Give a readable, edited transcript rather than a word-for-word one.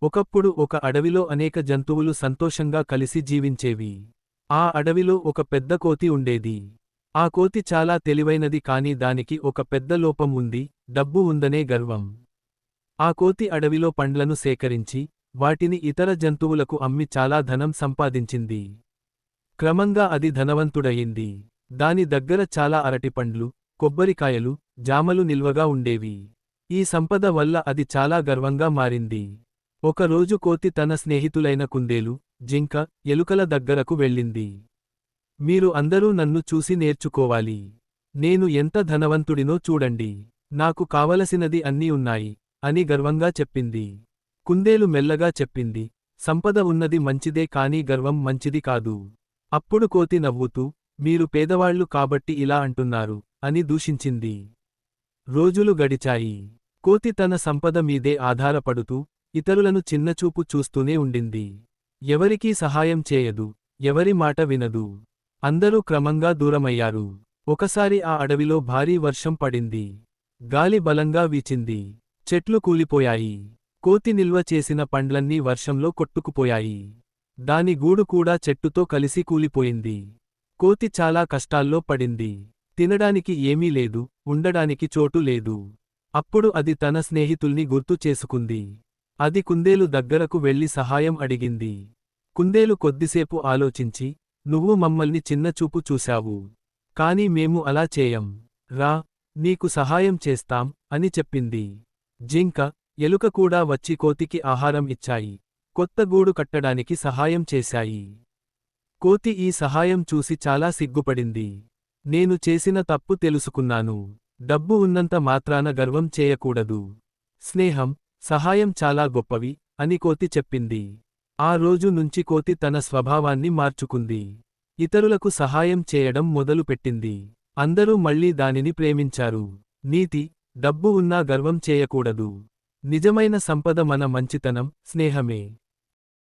ఒకప్పుడు ఒక అడవిలో అనేక జంతువులు సంతోషంగా కలిసి జీవించేవి. ఆ అడవిలో ఒక పెద్ద కోతి ఉండేది. ఆ కోతి చాలా తెలివైనది, కాని దానికి ఒక పెద్ద లోపం ఉంది: డబ్బు ఉందనే గర్వం. ఆ కోతి అడవిలో పండ్లను సేకరించి, వాటిని ఇతర జంతువులకు అమ్మి చాలా ధనం సంపాదించింది. క్రమంగా అది ధనవంతుడయింది. దాని దగ్గర చాలా అరటిపండ్లు, కొబ్బరికాయలు, జామలు నిల్వగా ఉండేవి. ఈ సంపద వల్ల అది చాలా గర్వంగా మారింది. ఒకరోజు కోతి తన స్నేహితులైన కుందేలు, జింక, ఎలుకల దగ్గరకు వెళ్ళింది. మీరు అందరూ నన్ను చూసి నేర్చుకోవాలి. నేను ఎంత ధనవంతుడినో చూడండి. నాకు కావలసినది అన్నీ ఉన్నాయి అని గర్వంగా చెప్పింది. కుందేలు మెల్లగా చెప్పింది, సంపద ఉన్నది మంచిదే, కానీ గర్వం మంచిది కాదు. అప్పుడు కోతి నవ్వుతూ, మీరు పేదవాళ్లు కాబట్టి ఇలా అంటున్నారు అని దూషించింది. రోజులు గడిచాయి. కోతి తన సంపద మీదే ఆధారపడుతూ ఇతరులను చిన్నచూపు చూస్తూనే ఉండింది. ఎవరికీ సహాయం చేయదు, ఎవరి మాట వినదు. అందరూ క్రమంగా దూరమయ్యారు. ఒకసారి ఆ అడవిలో భారీ వర్షం పడింది. గాలి బలంగా వీచింది. చెట్లు కూలిపోయాయి. కోతి నిల్వ చేసిన పండ్లన్నీ వర్షంలో కొట్టుకుపోయాయి. దాని గూడు కూడా చెట్టుతో కలిసి కూలిపోయింది. కోతి చాలా కష్టాల్లో పడింది. తినడానికి ఏమీ లేదు, ఉండడానికి చోటు లేదు. అప్పుడు అది తన స్నేహితుల్ని గుర్తు చేసుకుంది. అది కుందేలు దగ్గరకు వెళ్లి సహాయం అడిగింది. కుందేలు కొద్దిసేపు ఆలోచించి, నువ్వు మమ్మల్ని చిన్నచూపు చూశావు. కాని మేము అలా చేయం. రా, నీకు సహాయం చేస్తాం అని చెప్పింది. జింక, ఎలుక కూడా వచ్చి కోతికి ఆహారం ఇచ్చాయి. కొత్త గూడు కట్టడానికి సహాయం చేశాయి. కోతి ఈ సహాయం చూసి చాలా సిగ్గుపడింది. నేను చేసిన తప్పు తెలుసుకున్నాను. డబ్బు ఉన్నంత మాత్రాన గర్వం చేయకూడదు. స్నేహం, సహాయం చాలా గొప్పవి అని కోతి చెప్పింది. ఆ రోజు నుంచి కోతి తన స్వభావాన్ని మార్చుకుంది. ఇతరులకు సహాయం చేయడం మొదలుపెట్టింది. అందరూ మళ్ళీ దానిని ప్రేమించారు. నీతి: డబ్బు ఉన్నా గర్వం చేయకూడదు. నిజమైన సంపద మన మంచితనం, స్నేహమే.